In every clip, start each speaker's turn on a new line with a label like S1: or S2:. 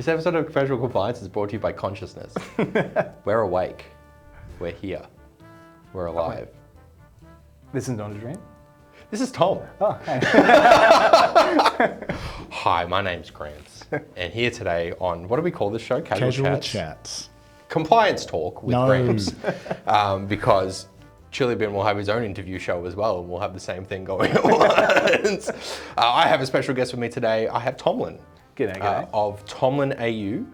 S1: This episode of Professional Compliance is brought to you by Consciousness. We're awake. We're here. We're alive.
S2: This is not a dream?
S1: This is Tom.
S2: Oh, hey.
S1: Hi, my name's Gramps. And here today on, what do we call this show?
S3: Casual Chats.
S1: Compliance Talk with
S3: No.
S1: Gramps. Because Chili Bin will have his own interview show as well, and we'll have the same thing going at once. I have a special guest with me today. I have Tomlin.
S2: G'day, g'day.
S1: Of Tomlin AU.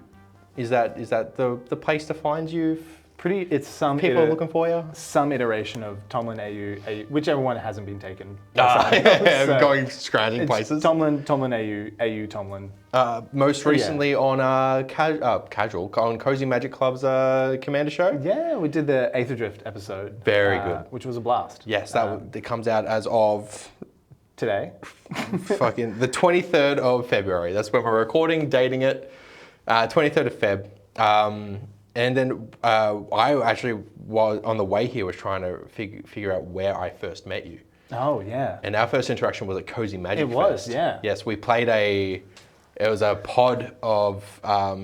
S1: Is that the place to find you?
S2: It's some
S1: People are looking for you?
S2: some iteration of Tomlin AU, whichever one hasn't been taken.
S1: Going scrounging
S2: It's
S1: places.
S2: Tomlin AU Tomlin.
S1: Most recently on Casual, on Cozy Magic Club's Commander Show.
S2: Yeah, we did the Aether Drift episode.
S1: Very good.
S2: Which was a blast.
S1: Yes, that comes out as of
S2: Today.
S1: fucking the 23rd of February. That's when we're recording, dating it. 23rd of Feb. And then I actually was on the way here was trying to figure out where I first met you.
S2: Oh, yeah.
S1: And our first interaction was at Cozy Magic
S2: It was,
S1: Fest.
S2: yeah.
S1: Yes, we played it was a pod of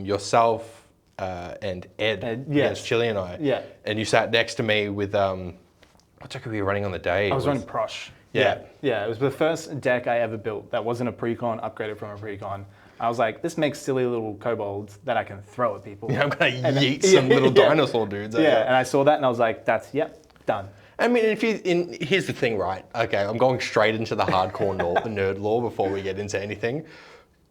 S1: yourself and Ed,
S2: yes.
S1: Chili and I.
S2: Yeah.
S1: And you sat next to me with, what deck were you running on the day?
S2: I was running Prosh.
S1: Yeah.
S2: Yeah, it was the first deck I ever built that wasn't a pre-con, upgraded from a pre-con. I was like, this makes silly little kobolds that I can throw at people.
S1: Yeah, I'm going to yeet some little dinosaur dudes.
S2: Yeah, and I saw that and I was like, done.
S1: I mean, here's the thing, right? Okay, I'm going straight into the hardcore nerd lore before we get into anything.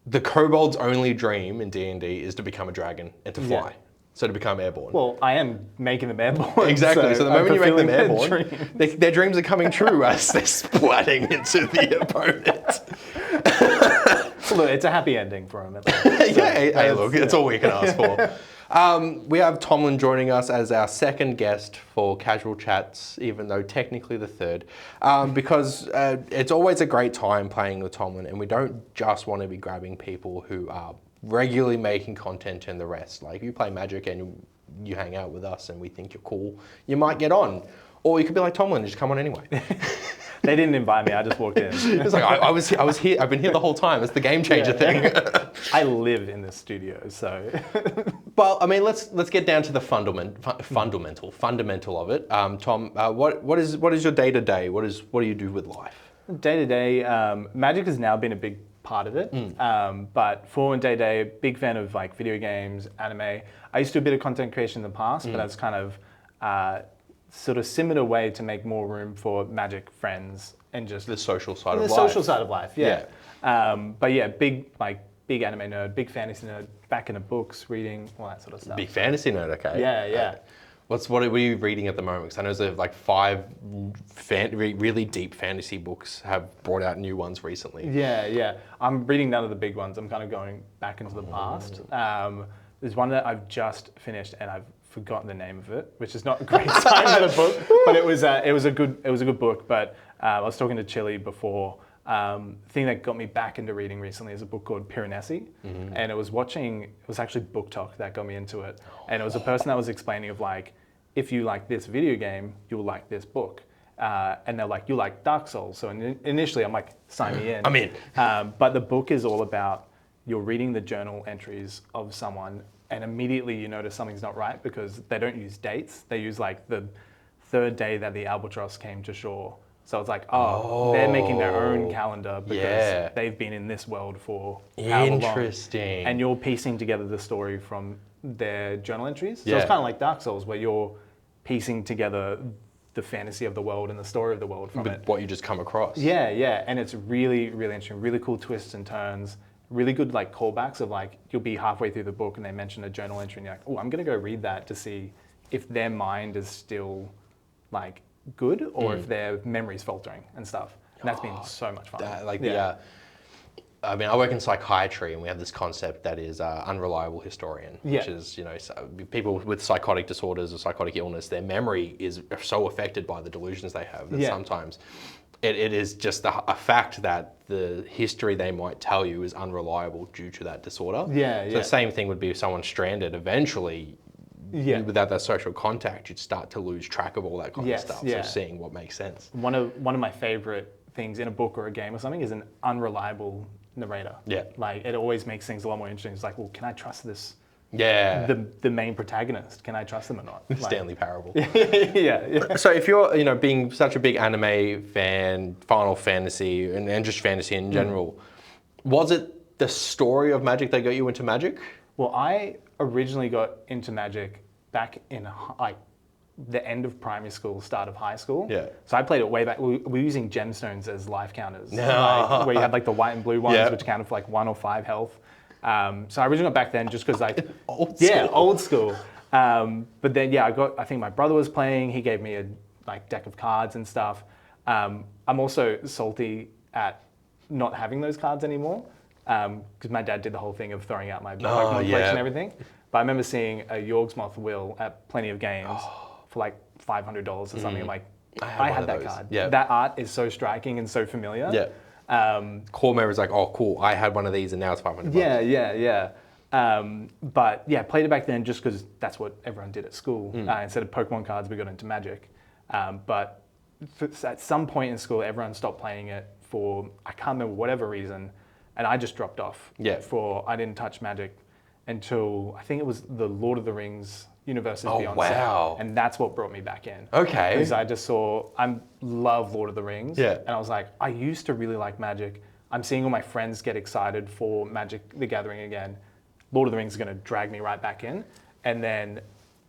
S1: The kobold's only dream in D&D is to become a dragon and to fly.
S2: Yeah.
S1: So to become airborne.
S2: Well, I am making them airborne.
S1: Exactly. So the moment you make them airborne,
S2: dream.
S1: their dreams are coming true as they're splatting into the opponent.
S2: Look, it's a happy ending for him. At least.
S1: Hey, look, it's all we can ask for. We have Tomlin joining us as our second guest for Casual Chats, even though technically the third, because it's always a great time playing with Tomlin, and we don't just want to be grabbing people who are regularly making content and the rest. Like if you play Magic and you hang out with us and we think you're cool, you might get on. Or you could be like Tomlin and just come on anyway.
S2: They didn't invite me, I just walked in.
S1: It's like, I was here, I've been here the whole time. It's the game changer thing.
S2: I live in this studio, so.
S1: Well, I mean, let's get down to the fundamental of it. Tom, what is your day to day? What do you do with life?
S2: Day to day, Magic has now been a big part of it. But for day to day, big fan of like video games, anime. I used to do a bit of content creation in the past, but that's kind of sort of simmered away to make more room for Magic friends and just
S1: The social side of
S2: the
S1: life.
S2: social side of life. Yeah. But yeah, big anime nerd, big fantasy nerd, back into books, reading, all that sort of stuff.
S1: Big fantasy nerd, okay.
S2: Yeah.
S1: What are you reading at the moment? Because I know there's like 5 really deep fantasy books have brought out new ones recently.
S2: Yeah. I'm reading none of the big ones. I'm kind of going back into the past. There's one that I've just finished and I've forgotten the name of it, which is not a great sign for the book, but it was a good book. But I was talking to Chili before. Thing that got me back into reading recently is a book called Piranesi, and it was actually Book Talk that got me into it, and it was a person that was explaining of like, if you like this video game, you'll like this book, and they're like, you like Dark Souls, so initially I'm like, sign me in.
S1: I'm in.
S2: But the book is all about you're reading the journal entries of someone, and immediately you notice something's not right because they don't use dates. They use like the 3rd day that the albatross came to shore. So it's like, they're making their own calendar because they've been in this world for however long.
S1: Interesting.
S2: And you're piecing together the story from their journal entries. So it's kind of like Dark Souls where you're piecing together the fantasy of the world and the story of the world from it.
S1: What you just come across.
S2: Yeah. And it's really, really interesting. Really cool twists and turns. Really good like callbacks of like, you'll be halfway through the book and they mention a journal entry and you're like, oh, I'm going to go read that to see if their mind is still like good or if their memory's faltering and stuff. And that's been so much fun.
S1: I mean, I work in psychiatry and we have this concept that is unreliable historian, which is, people with psychotic disorders or psychotic illness, their memory is so affected by the delusions they have that sometimes it is just a fact that the history they might tell you is unreliable due to that disorder. So the same thing would be if someone's stranded. Eventually, without that social contact, you'd start to lose track of all that kind of stuff. So seeing what makes sense.
S2: One of my favorite things in a book or a game or something is an unreliable narrator.
S1: Yeah.
S2: Like it always makes things a lot more interesting. It's like, well, can I trust this?
S1: Yeah.
S2: The main protagonist, can I trust them or not? Like,
S1: Stanley Parable.
S2: yeah.
S1: So if you're, being such a big anime fan, Final Fantasy, and just fantasy in general, was it the story of Magic that got you into Magic?
S2: Well, I originally got into Magic back in like the end of primary school, start of high school.
S1: Yeah.
S2: So I played it way back. We were using gemstones as life counters,
S1: No.
S2: like, where you had like the white and blue ones,
S1: Yeah.
S2: which counted for like 1 or 5 health. So I originally got back then just because like
S1: Old school.
S2: Yeah, old school. But then I think my brother was playing. He gave me a like deck of cards and stuff. I'm also salty at not having those cards anymore because my dad did the whole thing of throwing out my Pokemon collection and everything. But I remember seeing a Yorksmoth wheel at Plenty of Games for like $500 or something. I'm like, I had that card.
S1: Yeah.
S2: That art is so striking and so familiar.
S1: Yeah. Core memory's like, oh, cool, I had one of these and now it's $500.
S2: Yeah. But yeah, played it back then just because that's what everyone did at school. Instead of Pokemon cards, we got into Magic. But at some point in school, everyone stopped playing it for, I can't remember, whatever reason. And I just dropped off.
S1: Yeah.
S2: I didn't touch Magic until, I think it was the Lord of the Rings Universes
S1: Oh,
S2: Beyond
S1: wow.
S2: set. And that's what brought me back in.
S1: Okay.
S2: Because I just I love Lord of the Rings.
S1: Yeah.
S2: And I was like, I used to really like Magic. I'm seeing all my friends get excited for Magic the Gathering again. Lord of the Rings is going to drag me right back in. And then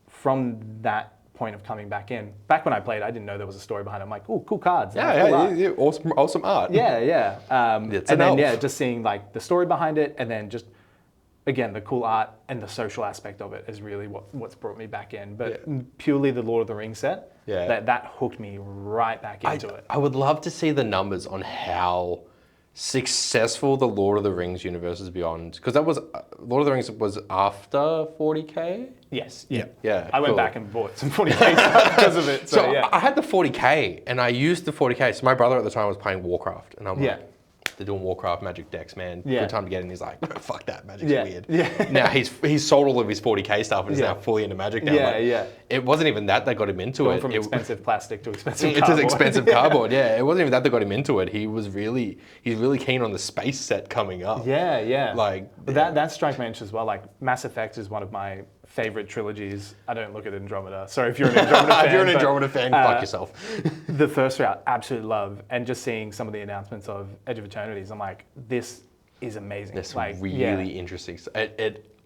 S2: from that point of coming back in, back when I played, I didn't know there was a story behind it. I'm like, oh, cool cards.
S1: Yeah, awesome art.
S2: Yeah.
S1: It's
S2: and then,
S1: enough.
S2: just seeing like the story behind it and then just, again, the cool art and the social aspect of it is really what's brought me back in. But purely the Lord of the Rings set, that hooked me right back into it.
S1: I would love to see the numbers on how successful the Lord of the Rings Universes Beyond, because that was Lord of the Rings was after 40K.
S2: Yes.
S1: Yeah.
S2: I went
S1: cool.
S2: back and bought some 40K stuff because of it.
S1: So
S2: yeah.
S1: I had the 40K and I used the 40K. So my brother at the time was playing Warcraft, and I'm like, they're doing Warcraft Magic decks, man.
S2: Yeah.
S1: Good time to get in. He's like, fuck that, Magic's weird.
S2: Yeah.
S1: Now he's sold all of his 40K stuff and is now fully into Magic now.
S2: Yeah.
S1: It wasn't even that got him into
S2: Going
S1: it.
S2: from expensive plastic to expensive
S1: It's
S2: cardboard.
S1: just expensive cardboard, yeah. It wasn't even that got him into it. He's really keen on the space set coming up.
S2: Yeah.
S1: Like
S2: that strikes my interest as well. Like Mass Effect is one of my favorite trilogies. I don't look at Andromeda. So if you're an Andromeda fan,
S1: if you're an Andromeda fan, fuck yourself.
S2: The first three I absolutely love, and just seeing some of the announcements of Edge of Eternities, I'm like, this is amazing.
S1: It's
S2: like,
S1: really interesting.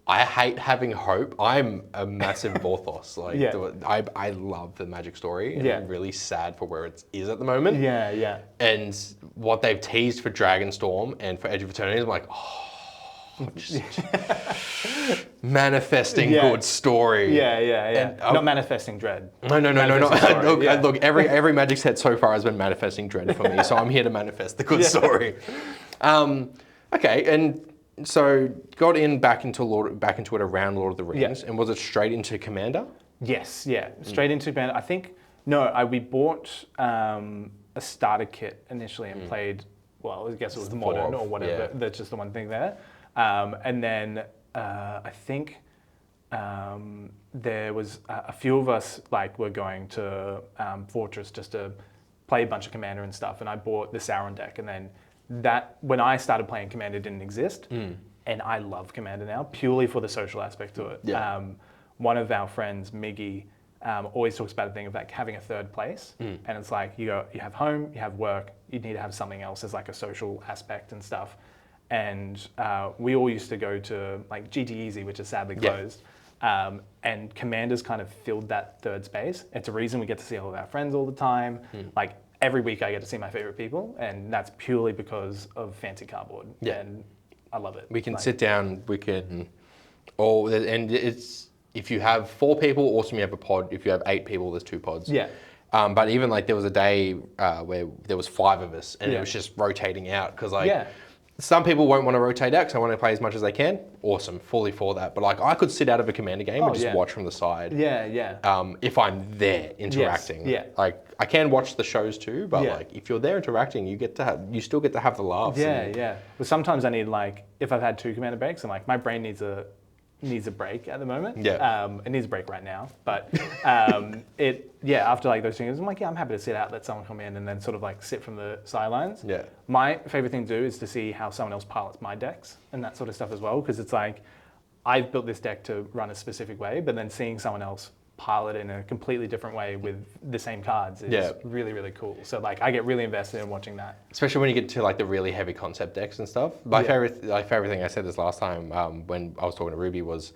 S1: I hate having hope. I'm a massive Vorthos. I love the Magic story, and I'm really sad for where it is at the moment.
S2: Yeah.
S1: And what they've teased for Dragonstorm and for Edge of Eternities, I'm like, just manifesting good story.
S2: Yeah.
S1: And,
S2: not manifesting dread.
S1: No. Look, every Magic set so far has been manifesting dread for me, so I'm here to manifest the good story. Okay, and so got back into it around Lord of the Rings, and was it straight into Commander?
S2: Yes, straight into Commander. I think we bought a starter kit initially and played. Well, I guess it was the modern or whatever. Yeah. That's just the one thing there. And then I think there was a few of us were going to Fortress just to play a bunch of Commander and stuff, and I bought the Sauron deck, and then that when I started playing Commander didn't exist, and I love Commander now purely for the social aspect to it. Yeah. One of our friends, Miggy, always talks about a thing of having a third place, and it's like you have home, you have work, you need to have something else as a social aspect and stuff. And we all used to go to GT Easy, which is sadly closed. And Commander's kind of filled that third space. It's a reason we get to see all of our friends all the time. Every week I get to see my favorite people, and that's purely because of fancy cardboard. Yeah. And I love it.
S1: We can sit down, and it's, if you have 4 people, awesome, you have a pod. If you have 8 people, there's 2 pods.
S2: Yeah.
S1: But even there was a day where there was 5 of us, and it was just rotating out, because some people won't want to rotate out because they want to play as much as they can. Awesome, fully for that. But I could sit out of a Commander game and just watch from the side.
S2: Yeah.
S1: If I'm there interacting.
S2: Yes.
S1: Yeah. I can watch the shows too, but if you're there interacting, you still get to have the laughs.
S2: Yeah. But sometimes I need if I've had 2 Commander breaks, and my brain needs a needs a break at the moment.
S1: Yeah.
S2: It needs a break right now. But after like those things, I'm like, yeah, I'm happy to sit out, let someone come in and then sort of like sit from the sidelines.
S1: Yeah.
S2: My favorite thing to do is to see how someone else pilots my decks and that sort of stuff as well. Because it's like, I've built this deck to run a specific way, but then seeing someone else pilot in a completely different way with the same cards is really, really cool. So like I get really invested in watching that.
S1: Especially when you get to like the really heavy concept decks and stuff. My favorite thing, I said this last time when I was talking to Ruby, was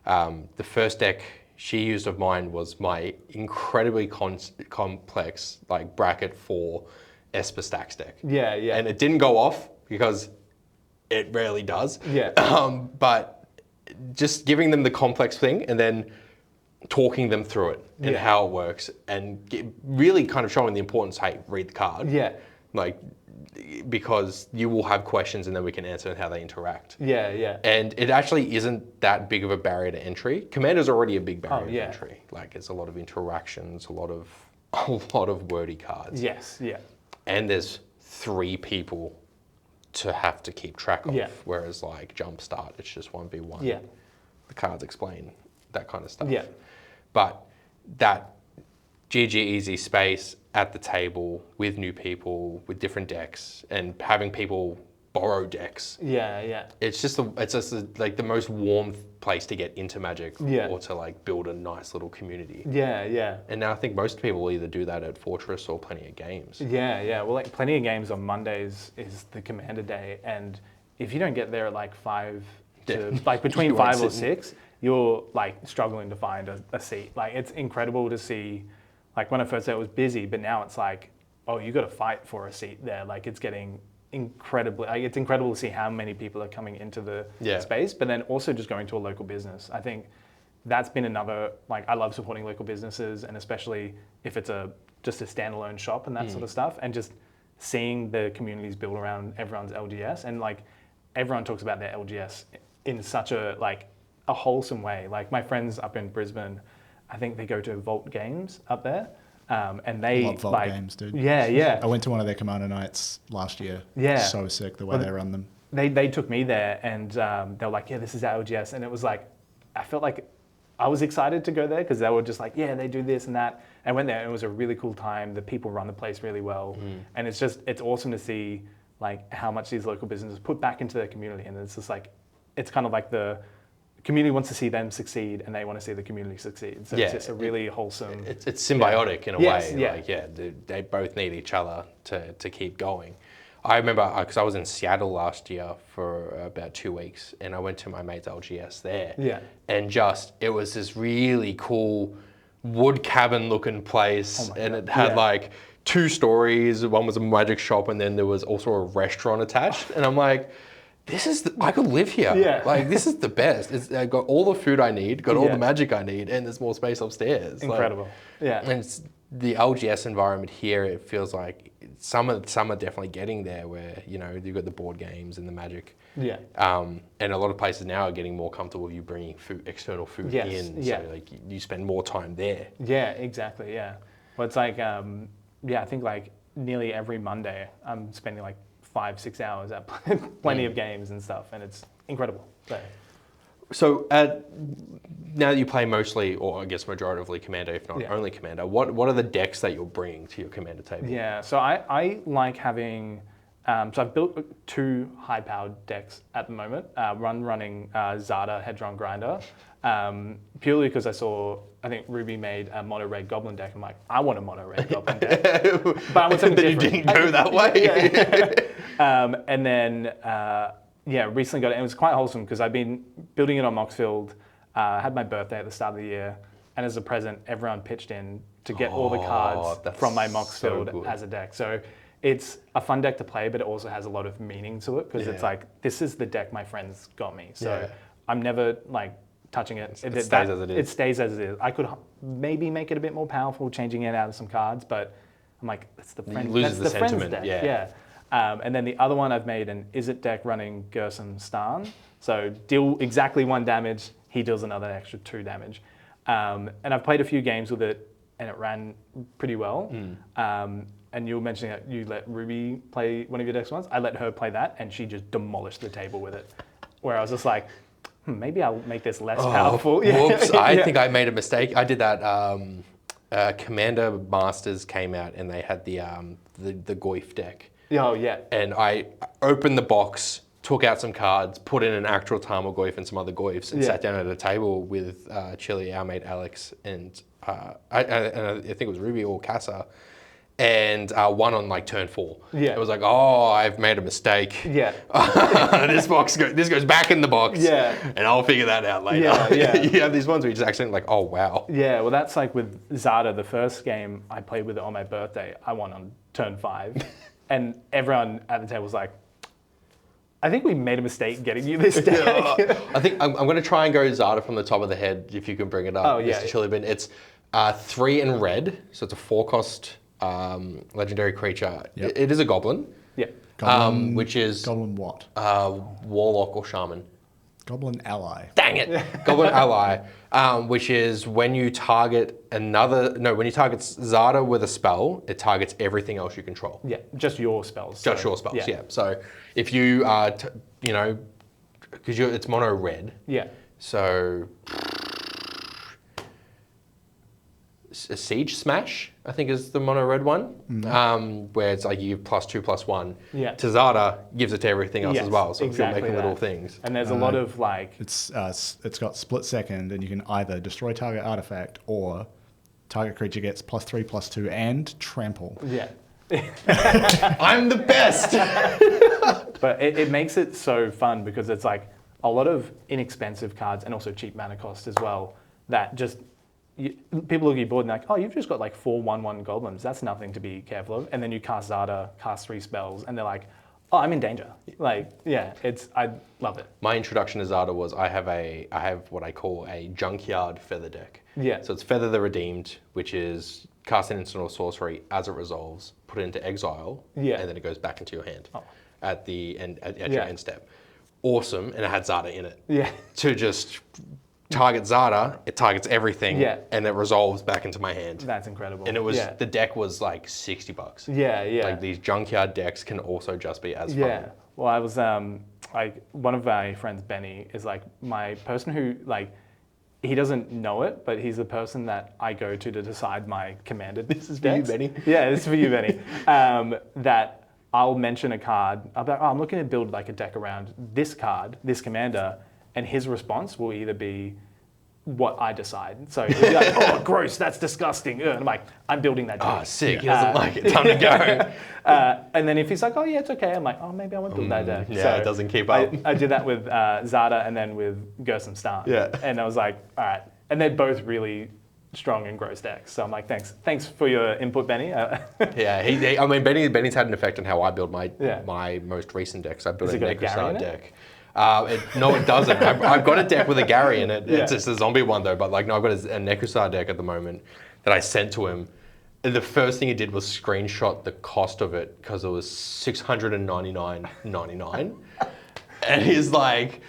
S1: the first deck she used of mine was my incredibly complex like bracket 4 Esper Stacks deck.
S2: Yeah, yeah.
S1: And it didn't go off because it rarely does.
S2: Yeah.
S1: But just giving them the complex thing and then talking them through it and how it works and really kind of showing the importance, hey, read the card.
S2: Yeah.
S1: Like, because you will have questions and then we can answer how they interact.
S2: Yeah, yeah.
S1: And it actually isn't that big of a barrier to entry. Commander's already a big barrier to entry. Like, it's a lot of interactions, a lot of wordy cards.
S2: Yes, yeah.
S1: And there's 3 people to have to keep track of.
S2: Yeah.
S1: Whereas like Jumpstart, it's just 1v1.
S2: Yeah.
S1: The cards explain that kind of stuff.
S2: Yeah.
S1: But that GG easy space at the table with new people, with different decks, and having people borrow decks.
S2: Yeah, yeah.
S1: It's just like the most warm place to get into Magic, or to like build a nice little community.
S2: Yeah, yeah.
S1: And now I think most people will either do that at Fortress or Plenty of Games.
S2: Yeah, yeah. Well, like Plenty of Games on Mondays is the Commander Day, and if you don't get there at like 5 to like between 5 or 6, you're like struggling to find a seat. Like it's incredible to see. Like when I first said it was busy, but now it's like, oh, you got to fight for a seat there. Like it's getting incredibly. Like it's incredible to see how many people are coming into the space. But then also just going to a local business. I think that's been another. Like I love supporting local businesses, and especially if it's just a standalone shop and that sort of stuff, and just seeing the communities built around everyone's LGS, and like everyone talks about their LGS in such a wholesome way. Like my friends up in Brisbane, I think they go to Vault Games up there, and they
S3: love Vault Games, dude.
S2: Yeah, yeah.
S3: I went to one of their Commander nights last year.
S2: Yeah,
S3: so sick the way they run them.
S2: They took me there, and they were like, yeah, this is our LGS, and it was like, I felt like I was excited to go there because they were just like, yeah, they do this and that. I went there, and it was a really cool time. The people run the place really well, and it's awesome to see like how much these local businesses put back into their community, and it's just like, it's kind of like the community wants to see them succeed and they want to see the community succeed. So it's just a really wholesome...
S1: It's symbiotic in a way.
S2: Yeah.
S1: Like, they both need each other to keep going. I remember, because I was in Seattle last year for about 2 weeks, and I went to my mate's LGS there.
S2: Yeah.
S1: And it was this really cool wood cabin looking place, and it had like 2 stories. One was a magic shop, and then there was also a restaurant attached. And I'm like, I could live here.
S2: Yeah.
S1: Like, this is the best. I got all the food I need, got all the magic I need, and there's more space upstairs.
S2: Incredible.
S1: And the LGS environment here, it feels like some are definitely getting there where, you've got the board games and the magic.
S2: Yeah.
S1: And a lot of places now are getting more comfortable with you bringing external food in.
S2: Yeah.
S1: So like you spend more time there.
S2: Yeah, exactly. Yeah. Well, it's like, I think like nearly every Monday I'm spending like 5-6 hours at Plenty of Games and stuff, and it's incredible.
S1: So now that you play mostly, or I guess majoritively Commander, if not only Commander, what are the decks that you're bringing to your Commander table? Yeah,
S2: so I like having, so I've built 2 high-powered decks at the moment, running Zada Hedron Grinder, purely because I think Ruby made a mono red goblin deck. I'm like, I want a mono red goblin deck, but I want something different.
S1: You didn't go that way.
S2: And then, recently got it. And it was quite wholesome because I've been building it on Moxfield. Had my birthday at the start of the year, and as a present, everyone pitched in to get all the cards from my Moxfield as a deck. So it's a fun deck to play, but it also has a lot of meaning to it because it's like, this is the deck my friends got me. So I'm never like touching it.
S1: It stays as it is.
S2: It stays as it is. I could maybe make it a bit more powerful, changing it out of some cards, but I'm like, it's the friend.
S1: It loses
S2: that's
S1: the
S2: the
S1: sentiment.
S2: friends deck. Yeah. And then the other one I've made an Is It deck running Gerson Starn. So deal exactly 1 damage, he deals another extra 2 damage. And I've played a few games with it, and it ran pretty well. And you were mentioning that you let Ruby play one of your decks once. I let her play that, and she just demolished the table with it. Where I was just like, maybe I'll make this less powerful.
S1: Whoops! I think I made a mistake. I did that. Commander Masters came out and they had the Goyf deck.
S2: Oh yeah.
S1: And I opened the box, took out some cards, put in an actual Tarmogoyf and some other Goyfs, and sat down at a table with Chili, our mate Alex, and I think it was Ruby or Casa, and won on like turn 4.
S2: Yeah.
S1: It was like, oh, I've made a mistake.
S2: Yeah.
S1: this goes back in the box.
S2: Yeah.
S1: And I'll figure that out later.
S2: Yeah.
S1: You have these ones where you just accidentally like, oh wow.
S2: Yeah, well that's like with Zada, the first game I played with it on my birthday, I won on turn 5. And everyone at the table was like, I think we made a mistake getting you this deck.
S1: I think I'm going to try and go Zada from the top of the head if you can bring it up.
S2: Oh, yeah.
S1: Mr. Chili Bin. It's 3 in red, so it's a 4-cost legendary creature.
S3: Yep.
S1: It is a goblin.
S2: Yeah.
S3: Goblin,
S1: Which is
S3: Goblin what?
S1: warlock or shaman.
S3: Goblin ally.
S1: Dang it! Goblin ally, which is when you target Zada with a spell, it targets everything else you control.
S2: Yeah, just your spells.
S1: Just your spells, yeah. So if you because it's mono red.
S2: Yeah.
S1: So a Siege Smash, I think, is the mono red one, where it's like you give +2/+1.
S2: Yeah.
S1: To Zada gives it to everything else as well. So
S2: exactly
S1: if you're making
S2: that.
S1: little things.
S2: And there's a lot of like...
S3: It's got split second, and you can either destroy target artifact or target creature gets +3/+2 and trample.
S2: Yeah.
S1: I'm the best!
S2: But it makes it so fun because it's like a lot of inexpensive cards and also cheap mana cost as well that just... people look at your board and they're like, oh, you've just got like 4 1/1 goblins. That's nothing to be careful of. And then you cast Zada, cast 3 spells, and they're like, oh, I'm in danger. Like, yeah, I love it.
S1: My introduction to Zada was I have what I call a junkyard feather deck.
S2: Yeah.
S1: So it's Feather the Redeemed, which is cast an instant or sorcery as it resolves, put it into exile,
S2: Yeah.
S1: and then it goes back into your hand at the end at
S2: Yeah.
S1: your end step. Awesome, and it had Zada in it.
S2: Yeah.
S1: To just target Zada, it targets everything,
S2: Yeah.
S1: and it resolves back into my hand.
S2: That's incredible.
S1: And it was
S2: yeah.
S1: the deck was like $60.
S2: Yeah, yeah.
S1: Like these junkyard decks can also just be as
S2: Yeah.
S1: fun.
S2: Well, I was like one of my friends, Benny, is like my person who like he doesn't know it, but he's the person that I go to decide my commanded.
S1: This is for you, Benny.
S2: Yeah, this is for you, Benny. That I'll mention a card. I'll be like, oh, I'm looking to build like a deck around this card, this commander, and his response will either be what I decide. So he'll be like, oh, gross, that's disgusting. And I'm like, I'm building that deck.
S1: Oh, sick. He doesn't like it. Time to go.
S2: And then if he's like, oh yeah, it's okay, I'm like, oh, maybe I won't build that deck.
S1: Yeah,
S2: So
S1: it doesn't keep up.
S2: I did that with Zada and then with Gerson Stan.
S1: Yeah.
S2: And I was like, all right. And they're both really strong and gross decks. So I'm like, thanks for your input, Benny.
S1: Yeah, I mean, Benny's had an effect on how I build my
S2: Yeah.
S1: my most recent decks. I built
S2: Has
S1: a
S2: it got a Gary in
S1: Necrosar
S2: it?
S1: deck. No, it doesn't. I've got a deck with a Gary in it.
S2: Yeah.
S1: It's just a zombie one though. But like, no, I've got a Necrosar deck at the moment that I sent to him. And the first thing he did was screenshot the cost of it because it was $699.99, and he's like,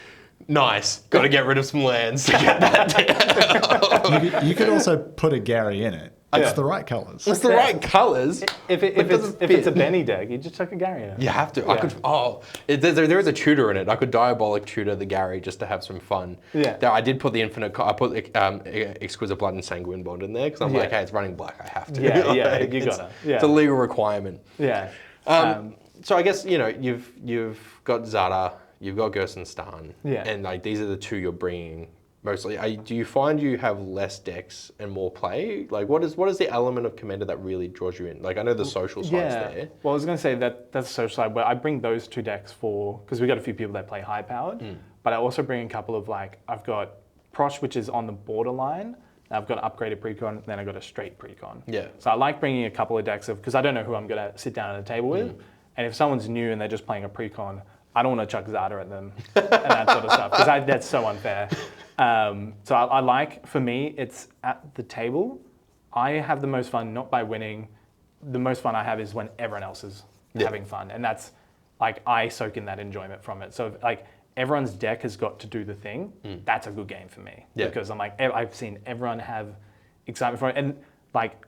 S1: "Nice, got to get rid of some lands to get that deck."
S3: You could also put a Gary in it. It's
S1: Yeah.
S3: the right colours.
S1: It's the right colours.
S2: if it's a Benny deck, you just chuck a Gary in it.
S1: You have to.
S2: Yeah.
S1: I could. There is a tutor in it. I could diabolic tutor the Gary just to have some fun.
S2: Yeah.
S1: There, I did put the infinite. I put exquisite blood and sanguine bond in there because I'm like, hey, it's running black. I have to.
S2: Yeah, yeah,
S1: Like,
S2: you gotta. Yeah.
S1: It's a legal requirement.
S2: Yeah.
S1: So I guess you've got Zada, you've got Gerson Stan,
S2: Yeah.
S1: and like these are the two you're bringing mostly. Do you find you have less decks and more play? Like, what is the element of Commander that really draws you in? Like, I know the social side's there.
S2: Well, I was going to say that's the social side where I bring those 2 decks because we got a few people that play high powered, but I also bring a couple of I've got Prosh, which is on the borderline. I've got an upgraded precon, then I've got a straight precon.
S1: Yeah.
S2: So I like bringing a couple of decks because I don't know who I'm going to sit down at a table with, and if someone's new and they're just playing a precon, I don't want to chuck Zada at them and that sort of stuff because that's so unfair. So I like, for me, it's at the table. I have the most fun not by winning. The most fun I have is when everyone else is having fun, and that's like I soak in that enjoyment from it. So if, like everyone's deck has got to do the thing. That's a good game for me because I'm like I've seen everyone have excitement for it, and like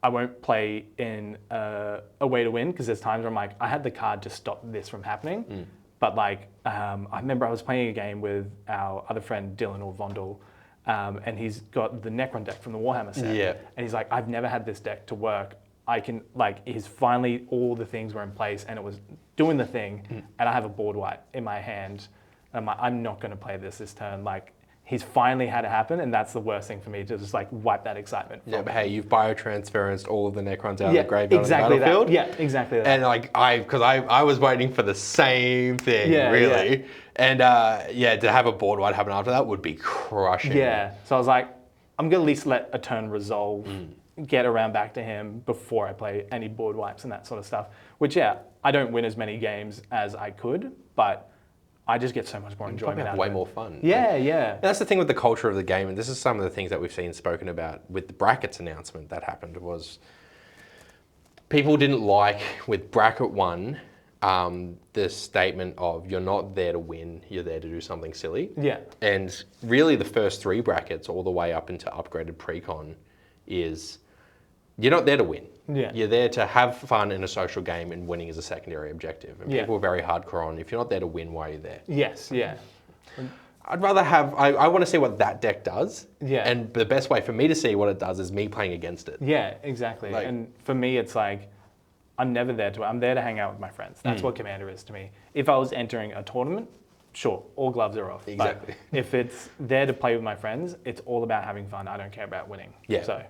S2: I won't play in a way to win because there's times where I'm like I had the card to stop this from happening. But like, I remember I was playing a game with our other friend Dylan or Vondel, and he's got the Necron deck from the Warhammer set.
S1: Yeah.
S2: And he's like, I've never had this deck to work. I can, like, he's finally, all the things were in place and it was doing the thing, and I have a board wipe in my hand. And I'm like, I'm not going to play this turn. Like, he's finally had it happen, and that's the worst thing for me, to just like wipe that excitement.
S1: Yeah, but hey, you've biotransferenced all of the Necrons out of the graveyard
S2: exactly
S1: on the battlefield.
S2: that. Yeah, exactly that.
S1: And like I was waiting for the same thing, really.
S2: Yeah.
S1: And to have a board wipe happen after that would be crushing.
S2: Yeah. So I was like, I'm gonna at least let a turn resolve, get around back to him before I play any board wipes and that sort of stuff. Which I don't win as many games as I could, but I just get so much more enjoyment out of it.
S1: Way more fun.
S2: Yeah,
S1: And
S2: yeah.
S1: that's the thing with the culture of the game, and this is some of the things that we've seen spoken about with the brackets announcement that happened, was people didn't like with bracket 1 the statement of you're not there to win, you're there to do something silly.
S2: Yeah.
S1: And really the first 3 brackets all the way up into upgraded pre-con is you're not there to win.
S2: Yeah.
S1: You're there to have fun in a social game, and winning is a secondary objective. And people are very hardcore on, if you're not there to win, why are you there?
S2: Yes, yeah.
S1: I'd rather have, I want to see what that deck does.
S2: Yeah.
S1: And the best way for me to see what it does is me playing against it.
S2: Yeah, exactly.
S1: Like-
S2: and for me, it's like, I'm never there to, I'm there to hang out with my friends. That's what Commander is to me. If I was entering a tournament, sure, all gloves are off.
S1: Exactly.
S2: But if it's there to play with my friends, it's all about having fun. I don't care about winning.
S1: Yeah.
S2: So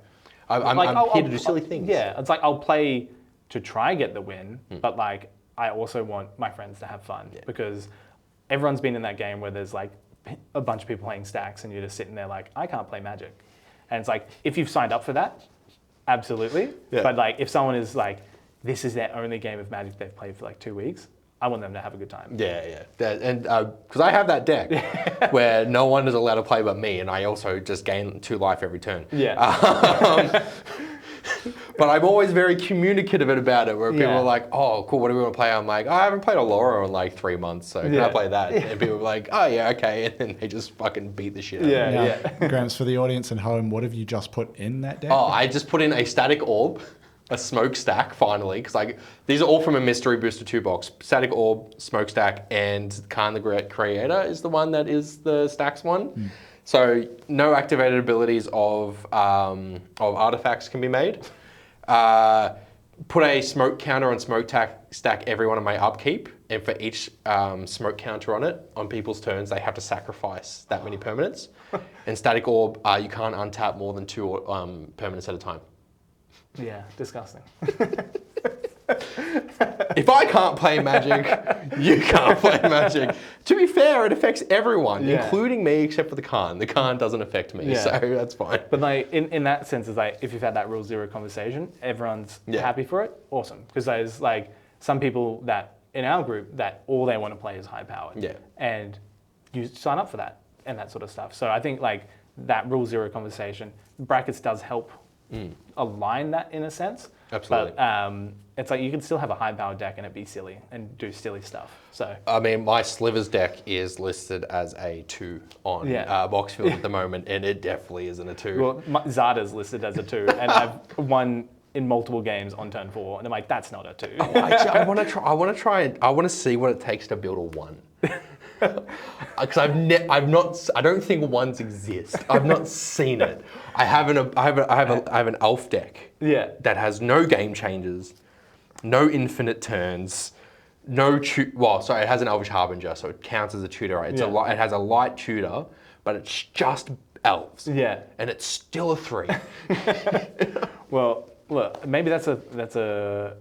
S1: I'm here to do silly things.
S2: Yeah, it's like I'll play to try get the win, but like I also want my friends to have fun because everyone's been in that game where there's like a bunch of people playing stacks and you're just sitting there like, I can't play Magic. And it's like, if you've signed up for that, absolutely.
S1: Yeah.
S2: But like if someone is like, this is their only game of Magic they've played for like 2 weeks, I want them to have a good time.
S1: Yeah. And because I have that deck where no one is allowed to play but me, and I also just gain 2 life every turn.
S2: Yeah.
S1: But I'm always very communicative about it, where people are like, oh, cool, what do we want to play? I'm like, I haven't played Allura in like 3 months, so can I play that? And people are like, oh yeah, okay. And then they just fucking beat the shit out of me.
S3: Now, Gramps, for the audience at home, what have you just put in that deck?
S1: Oh, I just put in a static orb, a smokestack finally, because like these are all from a Mystery Booster 2 box. Static orb, smokestack, and Khan the Great Creator is the one that is the stacks one. So no activated abilities of artifacts can be made. Put a smoke counter on smoke stack every one of my upkeep, and for each smoke counter on it, on people's turns, they have to sacrifice that many permanents. And static orb, you can't untap more than 2 permanents at a time.
S2: Yeah, disgusting.
S1: If I can't play Magic, you can't play Magic. To be fair, it affects everyone, including me, except for the Khan. The Khan doesn't affect me, so that's fine.
S2: But like in that sense, it's like if you've had that Rule 0 conversation, everyone's happy for it. Awesome, because there's like some people that in our group that all they want to play is high powered.
S1: Yeah.
S2: And you sign up for that and that sort of stuff. So I think like that Rule 0 conversation, brackets does help align that in a sense.
S1: Absolutely.
S2: But it's like you can still have a high-powered deck and it be silly and do silly stuff. So
S1: I mean, my Slivers deck is listed as a 2 on Boxfield at the moment, and it definitely isn't a 2.
S2: well, Zada's listed as a 2, and I've won in multiple games on turn 4, and I'm like, that's not a 2.
S1: I want to try. I want to see what it takes to build a 1. Because I don't think 1s exist. I've not seen it. I have an elf deck.
S2: Yeah.
S1: That has no game changes, no infinite turns, it has an Elvish Harbinger, so it counts as a tutor. Right? It has a light tutor, but it's just elves.
S2: Yeah.
S1: And it's still a 3.
S2: Well, look, maybe that's a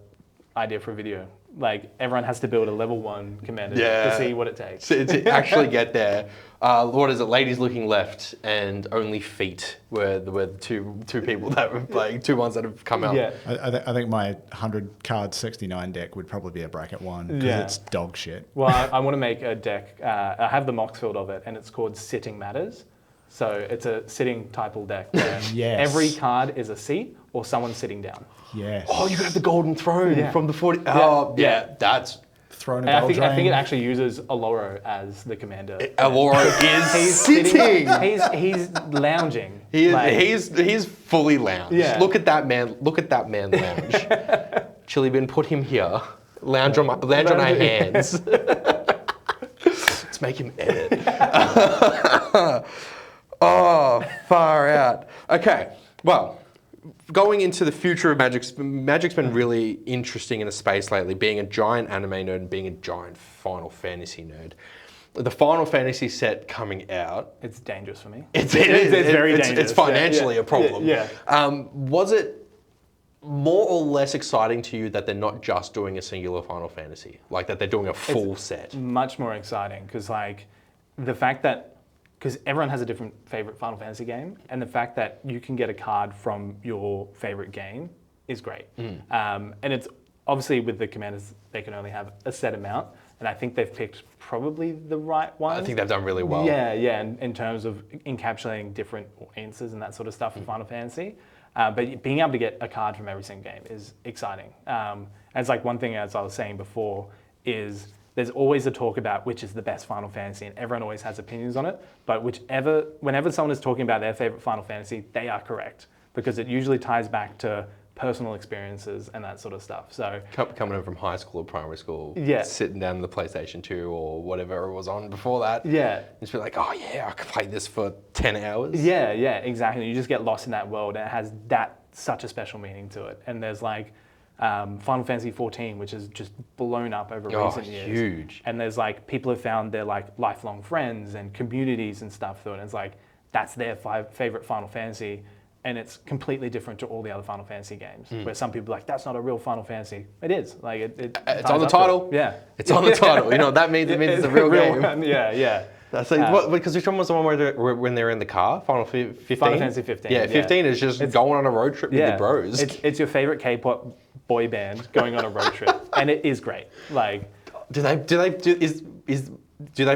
S2: idea for a video. Like everyone has to build a level 1 commander to see what it takes.
S1: To actually get there. What is it? Ladies looking left and only feet were the two people that were playing, 2 ones that have come out.
S2: Yeah.
S3: I think my 100 card 69 deck would probably be a bracket 1 because it's dog shit.
S2: Well, I want to make a deck. I have the mox field of it, and it's called Sitting Matters. So it's a sitting typal deck where every card is a seat or someone sitting down.
S3: Yes.
S1: Oh, you could have the Golden Throne from the 40. Oh, that's...
S3: Throne
S2: And
S3: of
S2: I think it actually uses Aloro as the commander.
S1: Aloro is sitting.
S2: He's lounging.
S1: He's fully lounged.
S2: Yeah.
S1: Look at that man lounge. Chili Bin, put him here. Lounge on our hands. Just make him edit. Oh, far out. Okay, well, going into the future of Magic's been really interesting in a space lately, being a giant anime nerd and being a giant Final Fantasy nerd. The Final Fantasy set coming out...
S2: It's dangerous for me.
S1: It's very dangerous. It's financially
S2: a
S1: problem.
S2: Yeah.
S1: Was it more or less exciting to you that they're not just doing a singular Final Fantasy? Like that they're doing a full set?
S2: Much more exciting because like the fact that... Because everyone has a different favorite Final Fantasy game, and the fact that you can get a card from your favorite game is great. And it's obviously with the commanders, they can only have a set amount, and I think they've picked probably the right one.
S1: I think they've done really well.
S2: Yeah, in terms of encapsulating different audiences and that sort of stuff for Final Fantasy. But being able to get a card from every single game is exciting. And it's like one thing, as I was saying before, is there's always a talk about which is the best Final Fantasy, and everyone always has opinions on it. But whenever someone is talking about their favorite Final Fantasy, they are correct because it usually ties back to personal experiences and that sort of stuff. So
S1: coming over from high school or primary school, sitting down in the PlayStation 2 or whatever it was on before that, just be like, oh yeah, I could play this for 10 hours.
S2: Yeah, exactly. You just get lost in that world, and it has such a special meaning to it. And there's like Final Fantasy 14, which has just blown up over recent years.
S1: Huge.
S2: And there's like people have found their like lifelong friends and communities and stuff through it. And it's like that's their favorite Final Fantasy, and it's completely different to all the other Final Fantasy games. Where some people are like, that's not a real Final Fantasy. It is. Like
S1: it's on the title.
S2: Yeah,
S1: it's on the title. You know what that means? It means it's a real game.
S2: One. Yeah.
S1: That's like, because which one was the one where when they're in the car? Final 15?
S2: Final Fantasy 15.
S1: Yeah, 15 is just going on a road trip with your bros.
S2: It's your favorite K-pop boy band going on a road trip, and it is great. Like,
S1: do they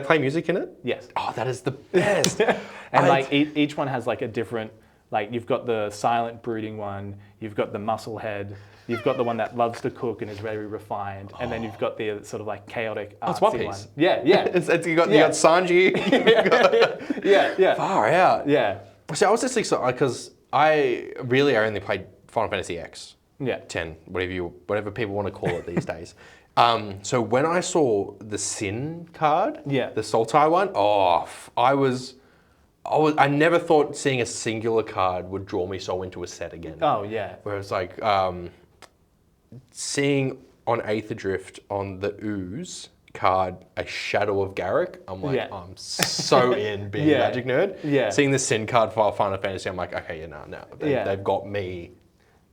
S1: play music in it?
S2: Yes.
S1: Oh, that is the best.
S2: And like each one has like a different. Like you've got the silent brooding one, you've got the muscle head, you've got the one that loves to cook and is very refined, and then you've got the sort of like chaotic artsy
S1: it's One Piece.
S2: one. Yeah.
S1: You got Sanji.
S2: Yeah.
S1: Far out.
S2: Yeah.
S1: So I was just excited because I only played Final Fantasy X.
S2: Yeah.
S1: 10, whatever people want to call it these days. So when I saw the Sin card, the Sultai one, I never thought seeing a singular card would draw me so into a set again.
S2: Oh yeah.
S1: Where it's like seeing on Aether Drift on the Ooze card a Shadow of Garrick. I'm like, I'm so in being a Magic nerd.
S2: Yeah.
S1: Seeing the Sin card for Final Fantasy, I'm like, okay, they've got me.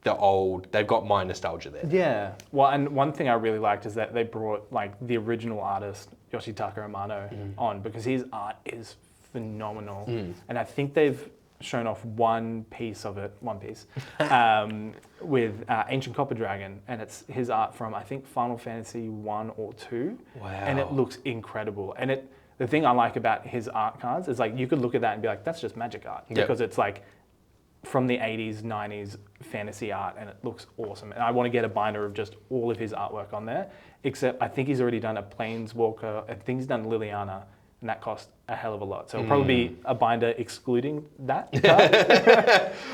S1: They've got my nostalgia there.
S2: Yeah. Well, and one thing I really liked is that they brought like the original artist Yoshitaka Amano on because his art is phenomenal, and I think they've shown off one piece with Ancient Copper Dragon, and it's his art from I think Final Fantasy 1 or 2.
S1: Wow.
S2: And it looks incredible. And the thing I like about his art cards is like you could look at that and be like, that's just Magic art because it's like from the 80s, 90s fantasy art, and it looks awesome. And I want to get a binder of just all of his artwork on there, except I think he's already done a Planeswalker, I think he's done Liliana, and that cost a hell of a lot. So it'll probably be a binder excluding that card.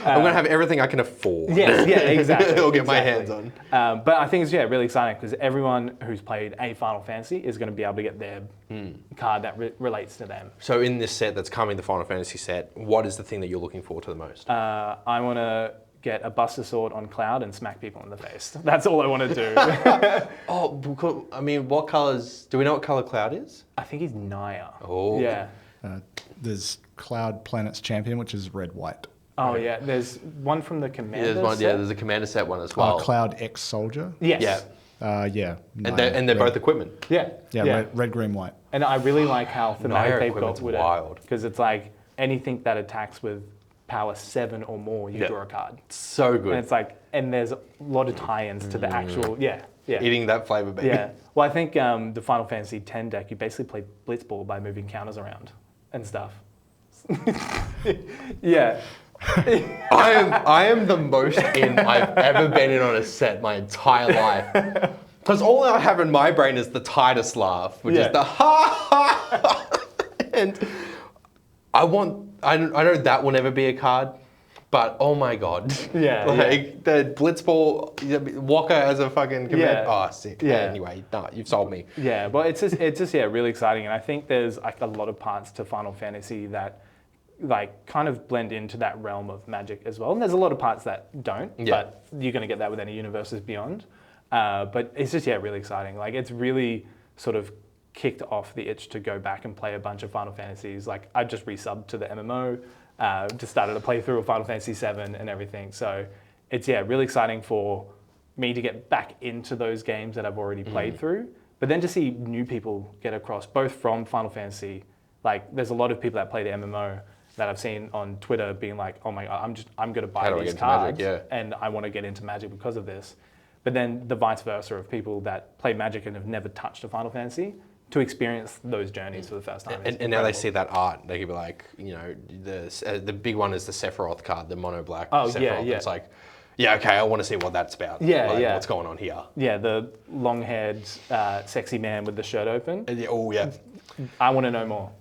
S1: I'm going to have everything I can afford.
S2: Yeah, exactly.
S1: I'll get my hands on.
S2: But I think it's really exciting because everyone who's played a Final Fantasy is going to be able to get their card that relates to them.
S1: So in this set that's coming, the Final Fantasy set, what is the thing that you're looking forward to the most?
S2: I want to get a Buster Sword on Cloud and smack people in the face. That's all I want to do.
S1: I mean, what colors? Do we know what color Cloud is?
S2: I think he's Naya.
S1: Oh.
S2: Yeah.
S3: There's Cloud Planet's Champion, which is red-white.
S2: Oh, yeah. There's one from the Commander set.
S1: There's a Commander set one as well.
S3: Cloud X Soldier.
S2: Yes.
S3: Yeah.
S1: And they're both equipment.
S2: Yeah.
S3: Red, green, white.
S2: And I really like how thematic they've got with
S1: wild.
S2: it. Because it's like anything that attacks with power 7 or more, you draw a card.
S1: So good.
S2: And it's like, and there's a lot of tie-ins to the actual,
S1: Eating that flavor, baby.
S2: Yeah. Well, I think the Final Fantasy X deck, you basically play Blitzball by moving counters around and stuff. Yeah.
S1: I am the most in I've ever been in on a set my entire life. Because all I have in my brain is the Titus laugh, which is the ha ha. And I know that will never be a card, But oh my god,
S2: Yeah,
S1: like the Blitzball, Walker as a fucking command.
S2: Yeah.
S1: Oh, sick.
S2: Yeah.
S1: Anyway, no, you've sold me.
S2: Yeah, well, it's just really exciting, and I think there's like a lot of parts to Final Fantasy that like kind of blend into that realm of Magic as well. And there's a lot of parts that don't, but you're going to get that with any Universes Beyond. But it's just really exciting. Like it's really sort of kicked off the itch to go back and play a bunch of Final Fantasies. Like I just resubbed to the MMO. Just started a playthrough of Final Fantasy VII and everything. So it's really exciting for me to get back into those games that I've already played through. But then to see new people get across, both from Final Fantasy, like there's a lot of people that play the MMO that I've seen on Twitter being like, oh my God, I'm going to buy these cards and I want to get into Magic because of this. But then the vice versa of people that play Magic and have never touched a Final Fantasy, to experience those journeys for the first time.
S1: And now they see that art, they could be like, you know, the big one is the Sephiroth card, the mono black.
S2: Oh,
S1: Sephiroth.
S2: yeah.
S1: It's like, okay, I want to see what that's about. What's going on here?
S2: Yeah, the long-haired, sexy man with the shirt open.
S1: Oh yeah.
S2: I want to know more.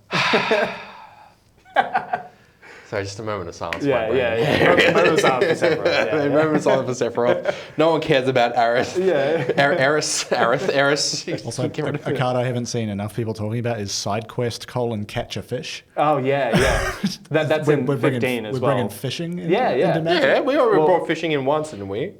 S1: So just a moment of silence.
S2: Moment of silence for Sephiroth.
S1: Moment of silence for Sephiroth. No one cares about Aerith. Aerith.
S3: Also, a card I haven't seen enough people talking about is Side Quest: Catch a Fish.
S2: Oh yeah. That's in 15 as well.
S3: We're bringing fishing into Magic.
S1: Yeah, we already brought fishing in once, didn't we?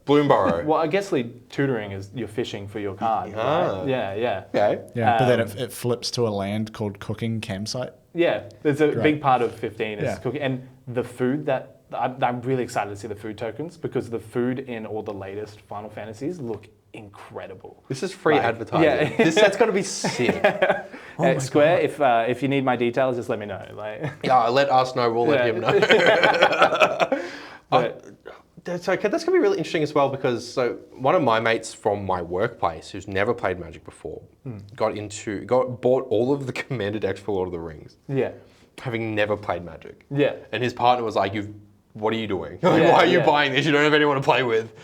S1: Bloomburrow.
S2: Well, I guess tutoring is you're fishing for your card. Right? Yeah.
S1: Okay.
S3: Yeah, but then it flips to a land called Cooking Campsite.
S2: Yeah, there's a big part of 15 is cooking. And the food that, I'm really excited to see the food tokens because the food in all the latest Final Fantasies look incredible.
S1: This is free advertising. Yeah. That's got to be sick.
S2: Square, if you need my details, just let me know.
S1: Let us know, we'll let him know. That's okay. That's gonna be really interesting as well because one of my mates from my workplace who's never played Magic before bought all of the commander decks for Lord of the Rings.
S2: Yeah.
S1: Having never played Magic.
S2: Yeah.
S1: And his partner was like, what are you doing? Why are you buying this? You don't have anyone to play with.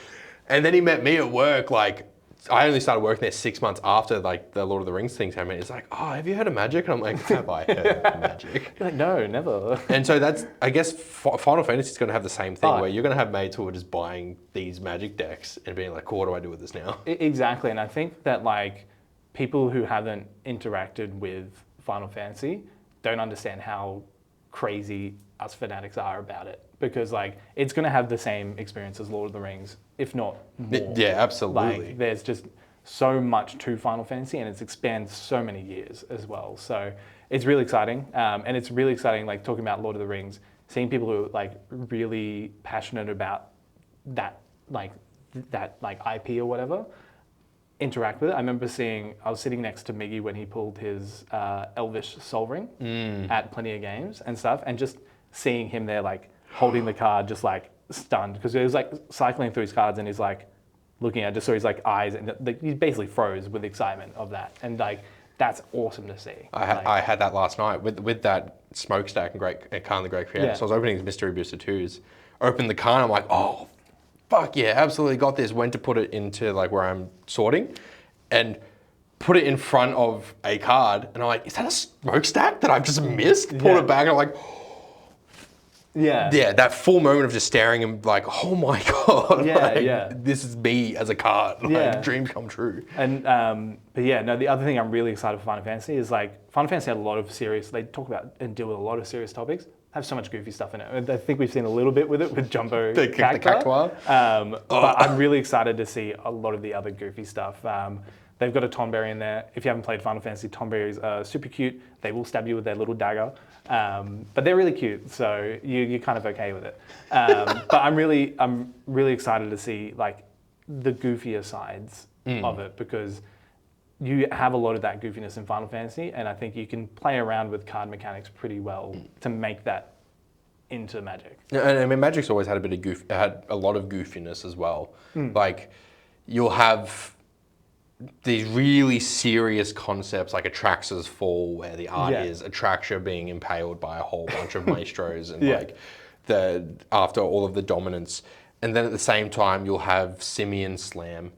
S1: And then he met me at work. Like, I only started working there 6 months after like the Lord of the Rings thing came in. He's like, oh, have you heard of Magic? And I'm like, have I heard of Magic?
S2: You're like, no, never.
S1: And so that's, I guess, Final Fantasy is going to have the same thing where you're going to have mates who are just buying these Magic decks and being like, cool, what do I do with this now?
S2: Exactly. And I think that like people who haven't interacted with Final Fantasy don't understand how crazy us fanatics are about it. Because like it's going to have the same experience as Lord of the Rings, if not more.
S1: Yeah, absolutely.
S2: Like there's just so much to Final Fantasy and it's expanded so many years as well. So it's really exciting. And it's really exciting like talking about Lord of the Rings, seeing people who are like really passionate about that IP or whatever, interact with it. I remember I was sitting next to Miggy when he pulled his Elvish Sol Ring at Plenty of Games and stuff, and just seeing him there like holding the card just like stunned because he was like cycling through his cards and he's like looking at just saw his like eyes and he basically froze with excitement of that, and like that's awesome to see.
S1: I had that last night with that smokestack and Khan the Great Creator. So I was opening his Mystery Booster 2s, opened the Khan, I'm like, oh fuck yeah, absolutely got this. Went to put it into like where I'm sorting and put it in front of a card and I'm like, is that a smokestack that I've just missed? Pulled it back and I'm like, yeah, that full moment of just staring and like, oh my god, this is me as a card. Like, dreams come true.
S2: And but the other thing I'm really excited for Final Fantasy is like Final Fantasy had a lot of they talk about and deal with a lot of serious topics. Have so much goofy stuff in it. I think we've seen a little bit with it with Jumbo
S1: the Cactuar.
S2: But I'm really excited to see a lot of the other goofy stuff. They've got a Tonberry in there. If you haven't played Final Fantasy, Tonberries are super cute. They will stab you with their little dagger. But they're really cute, so you're kind of okay with it. But I'm really excited to see like the goofier sides of it because you have a lot of that goofiness in Final Fantasy, and I think you can play around with card mechanics pretty well to make that into Magic.
S1: And I mean, Magic's always had had a lot of goofiness as well. Like you'll have these really serious concepts like Atraxa's Fall, where the art is Atraxa being impaled by a whole bunch of maestros and like after all of the dominance. And then at the same time, you'll have Simeon Slam,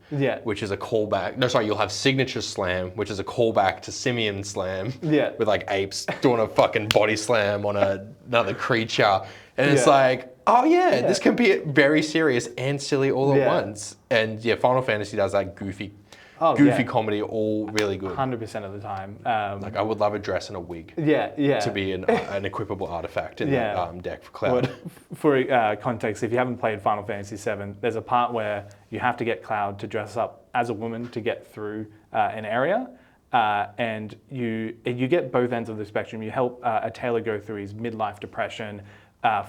S1: which is a callback. No, sorry, you'll have Signature Slam, which is a callback to Simeon Slam, with like apes doing a fucking body slam on another creature. And it's like, oh yeah, this can be very serious and silly all at once. And yeah, Final Fantasy does that goofy comedy all really good.
S2: 100% of the time.
S1: Like I would love a dress and a wig.
S2: Yeah.
S1: To be an equipable artifact in that deck for Cloud.
S2: Well, for context, if you haven't played Final Fantasy VII, there's a part where you have to get Cloud to dress up as a woman to get through an area. And you get both ends of the spectrum. You help a tailor go through his midlife depression,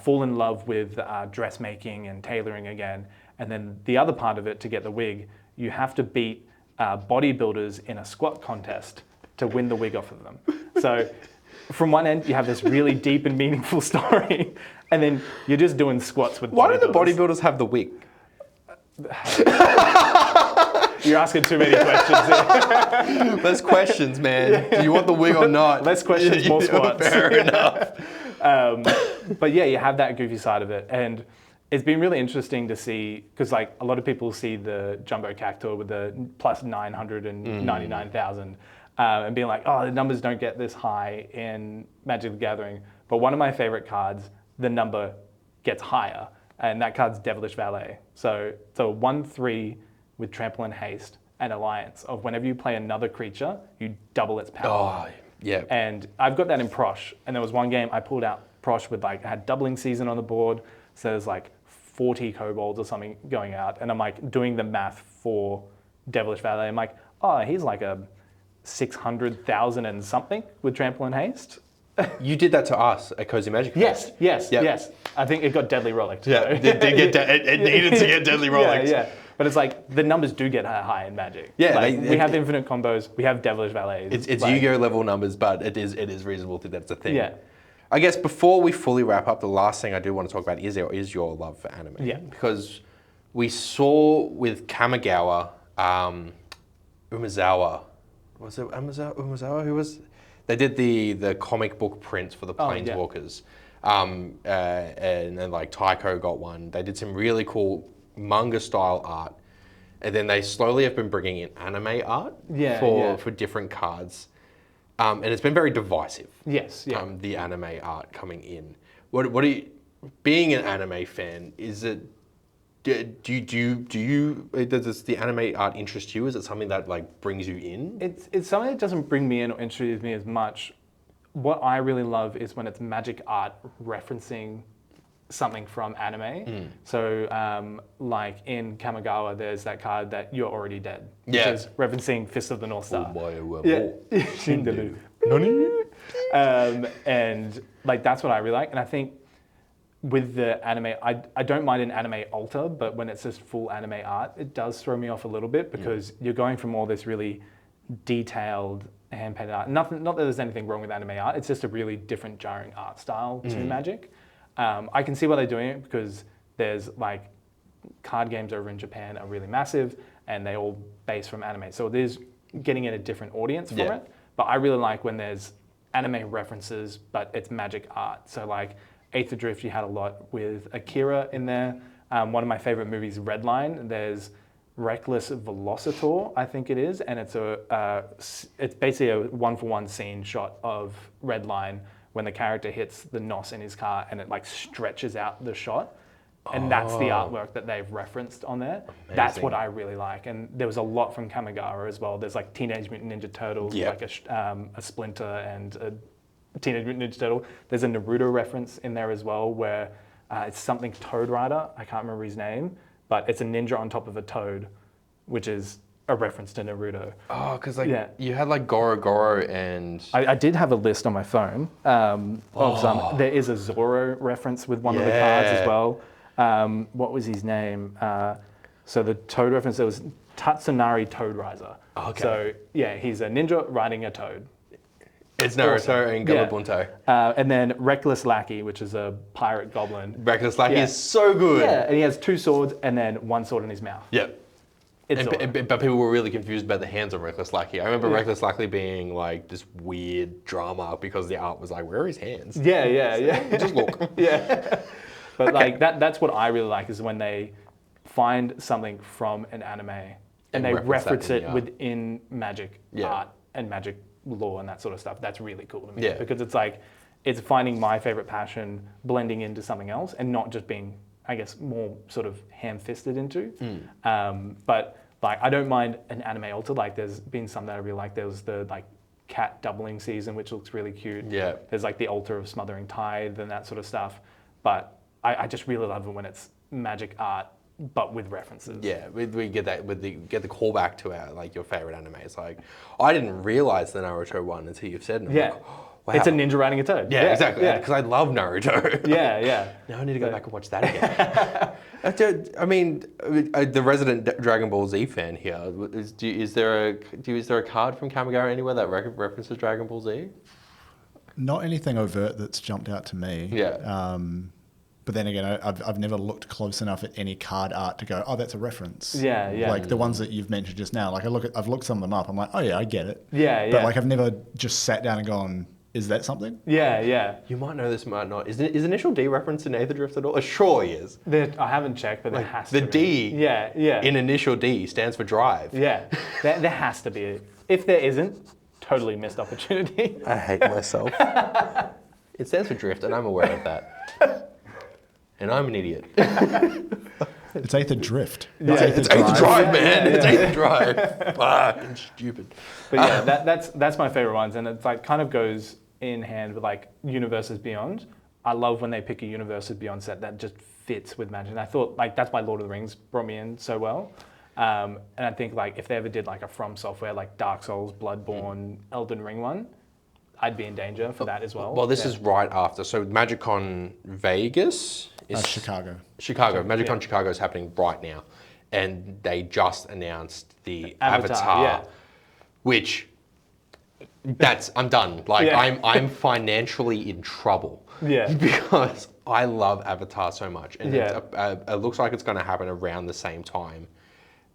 S2: fall in love with dressmaking and tailoring again. And then the other part of it, to get the wig, you have to beat bodybuilders in a squat contest to win the wig off of them. So from one end, you have this really deep and meaningful story, and then you're just doing squats with bodybuilders.
S1: Why do the bodybuilders have the wig?
S2: You're asking too many questions here.
S1: Less questions, man. Do you want the wig or not?
S2: Less questions, more squats.
S1: Fair enough.
S2: But yeah, you have that goofy side of it. And it's been really interesting to see, because like a lot of people see the Jumbo Cactuar with the plus 999,000 and being like, oh, the numbers don't get this high in Magic the Gathering. But one of my favorite cards, the number gets higher. And that card's Devilish Valet. So 1/3 with Trample and Haste and Alliance of whenever you play another creature, you double its power.
S1: Oh, yeah.
S2: And I've got that in Prosh. And there was one game I pulled out Prosh with like, I had Doubling Season on the board. So there's like 40 kobolds or something going out. And I'm like doing the math for Devilish Valet. I'm like, oh, he's like a 600,000 and something with Trample and Haste.
S1: You did that to us at Cozy Magic Fest.
S2: Yes. I think it got deadly relicked.
S1: Yeah, it needed to get deadly relicked.
S2: Yeah. But it's like, the numbers do get high in Magic.
S1: Yeah.
S2: Like, we have infinite combos, we have Devilish Valets.
S1: It's
S2: like,
S1: Yu-Gi-Oh level numbers, but it is reasonable to think that's a thing.
S2: Yeah.
S1: I guess before we fully wrap up, the last thing I do want to talk about is your love for anime.
S2: Yeah.
S1: Because we saw with Kamigawa, Umezawa, was it Umezawa who was? They did the comic book prints for the Planeswalkers. And then like Tycho got one. They did some really cool manga style art. And then they slowly have been bringing in anime art for different cards. And it's been very divisive.
S2: Yes. Yeah.
S1: The anime art coming in. What do you, being an anime fan, is it, does the anime art interest you? Is it something that like brings you in?
S2: It's something that doesn't bring me in or interests me as much. What I really love is when it's magic art referencing something from anime. So like in Kamigawa, there's that card that You're Already Dead, which is referencing Fist of the North Star. And like that's what I really like. And I think with the anime, I don't mind an anime alter, but when it's just full anime art, it does throw me off a little bit because you're going from all this really detailed hand-painted art. Not that there's anything wrong with anime art, it's just a really different jarring art style to Magic. I can see why they're doing it because there's like card games over in Japan are really massive and they all base from anime. So there's getting in a different audience for it. But I really like when there's anime references, but it's Magic art. So like Aether Drift, you had a lot with Akira in there. One of my favorite movies, Redline, there's Reckless Velocitor, I think it is. And it's it's basically a one-for-one scene shot of Redline when the character hits the NOS in his car and it like stretches out the shot. And that's the artwork that they've referenced on there. Amazing. That's what I really like. And there was a lot from Kamigawa as well. There's like Teenage Mutant Ninja Turtles, like a Splinter and a Teenage Mutant Ninja Turtle. There's a Naruto reference in there as well where it's something Toad Rider. I can't remember his name, but it's a ninja on top of a toad, which is a reference to Naruto.
S1: Oh, because like you had like Goro and...
S2: I did have a list on my phone of some. There is a Zoro reference with one of the cards as well. What was his name? So the toad reference, there was Tatsunari Toad Riser.
S1: Okay.
S2: So yeah, he's a ninja riding a toad.
S1: It's Naruto and Gababunto.
S2: And then Reckless Lackey, which is a pirate goblin.
S1: Reckless Lackey is so good.
S2: Yeah, and he has 2 swords and then 1 sword in his mouth.
S1: Yep. But people were really confused about the hands on Reckless Lackey. I remember Reckless Lackey being like this weird drama because the art was like, where are his hands?
S2: Yeah.
S1: Just look.
S2: But like that's what I really like is when they find something from an anime and they reference it within Magic art and Magic lore and that sort of stuff. That's really cool to me because it's like it's finding my favorite passion, blending into something else, and not just being, I guess, more sort of ham-fisted into. But like, I don't mind an anime alter. Like, there's been some that I really like. There was the like cat doubling season, which looks really cute.
S1: Yeah.
S2: There's like the altar of Smothering Tide and that sort of stuff. But I just really love it when it's magic art, but with references.
S1: Yeah, we get that get the callback to our like your favorite anime. It's like, I didn't realize the Naruto one until you've said it.
S2: Yeah.
S1: Like, oh, wow.
S2: It's a ninja riding a toad.
S1: Yeah, exactly.
S2: Yeah.
S1: Because I love Naruto.
S2: Yeah.
S1: Now I need to go back and watch that again. I mean, the resident Dragon Ball Z fan here. Is there a card from Kamigawa anywhere that references Dragon Ball Z?
S3: Not anything overt that's jumped out to me.
S1: Yeah.
S3: But then again, I've never looked close enough at any card art to go, oh, that's a reference.
S2: Yeah.
S3: Like the ones that you've mentioned just now. Like I've looked some of them up. I'm like, oh yeah, I get it.
S2: Yeah.
S3: But like I've never just sat down and gone, is that something?
S2: Yeah.
S1: You might know this, might not. Is Initial D referenced in Aether Drift at all? It surely is.
S2: I haven't checked, but there has
S1: The
S2: to be.
S1: D
S2: Yeah.
S1: in Initial D stands for drive.
S2: Yeah. There has to be. If there isn't, totally missed opportunity.
S1: I hate myself. It stands for drift, and I'm aware of that. And I'm an idiot.
S3: It's Aether Drift.
S2: Yeah,
S1: It's Aether Drive, man. It's Aether Drive. Fucking stupid.
S2: But yeah, that's my favorite ones, and it's like kind of goes in hand with like Universes Beyond. I love when they pick a Universes Beyond set that just fits with magic. And I thought like that's why Lord of the Rings brought me in so well. And I think like if they ever did like a From Software like Dark Souls, Bloodborne, Elden Ring one, I'd be in danger for that as well.
S1: Well, this is right after. So MagicCon Vegas is
S3: Chicago.
S1: MagicCon Chicago is happening right now, and they just announced the Avatar, which I'm done. Like I'm financially in trouble.
S2: Yeah.
S1: Because I love Avatar so much, and
S2: Yeah.
S1: it looks like it's going to happen around the same time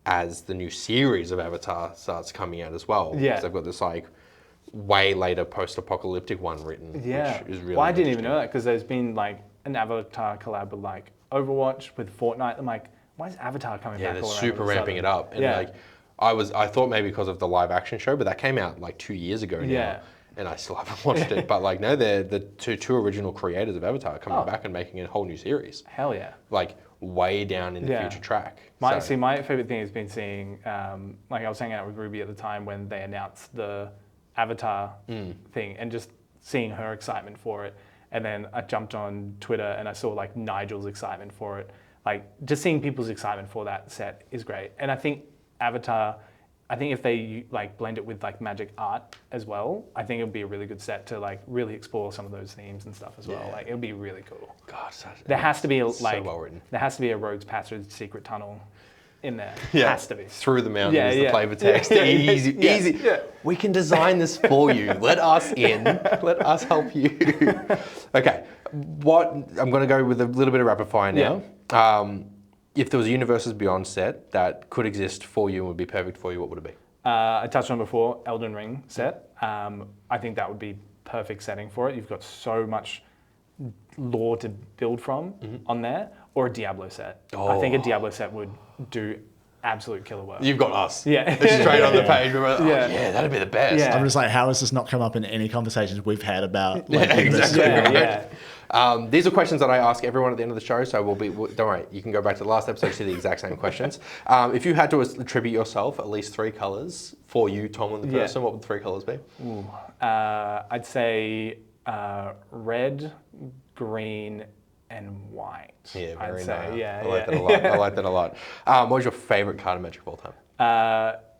S1: as the new series of Avatar starts coming out as well.
S2: Yeah.
S1: Because they've got this like way later post-apocalyptic one written,
S2: Yeah.
S1: which is really
S2: Well, I didn't even
S1: interesting.
S2: know that because there's been like an Avatar collab with like Overwatch with Fortnite. I'm like, why is Avatar coming
S1: Yeah,
S2: back?
S1: they're
S2: all around
S1: super
S2: all of a
S1: ramping it
S2: sudden?
S1: up. And
S2: Yeah.
S1: like I thought maybe because of the live action show, but that came out like 2 years ago now.
S2: Yeah.
S1: And I still haven't watched it. But like no, they're the two original creators of Avatar coming
S2: Oh.
S1: back and making a whole new series.
S2: Hell yeah.
S1: Like way down in the
S2: Yeah.
S1: future track.
S2: My
S1: So-
S2: favorite thing has been seeing, like I was hanging out with Ruby at the time when they announced the Avatar thing, and just seeing her excitement for it. And then I jumped on Twitter and I saw like Nigel's excitement for it. Like just seeing people's excitement for that set is great. And I think Avatar, if they like blend it with like magic art as well, I think it would be a really good set to like really explore some of those themes and stuff as well.
S1: Yeah.
S2: Like it would be really cool.
S1: God,
S2: There has to be a,
S1: so
S2: like
S1: well written.
S2: there has to be a Rogue's Passage secret tunnel in there.
S1: Yeah.
S2: Has to be.
S1: Through the mountains,
S2: Yeah,
S1: the
S2: yeah.
S1: flavor text.
S2: Yeah,
S1: Easy,
S2: yeah,
S1: easy.
S2: yeah.
S1: We can design this for you. Let us in. Let us help you. Okay. I'm going to go with a little bit of rapid fire now. If there was a Universes Beyond set that could exist for you and would be perfect for you, what would it be?
S2: I touched on before, Elden Ring set. I think that would be perfect setting for it. You've got so much lore to build from on there, or a Diablo set. I think a Diablo set would do absolute killer work.
S1: You've got us.
S2: Yeah.
S1: It's straight on the page. We're like, oh,
S2: Yeah.
S1: yeah, that'd be the best.
S2: Yeah.
S3: I'm just like, how has this not come up in any conversations we've had about like,
S1: Yeah, exactly.
S2: Yeah,
S1: right. These are questions that I ask everyone at the end of the show, so don't worry, you can go back to the last episode to see the exact same questions. If you had to attribute yourself at least 3 colours for you, Tomlin the person, what would the 3 colours be?
S2: I'd say red, green, and white.
S1: Yeah,
S2: I'd
S1: very
S2: say.
S1: nice.
S2: Yeah,
S1: I like that a lot. I like that a lot. What was your favourite card of Magic of all time?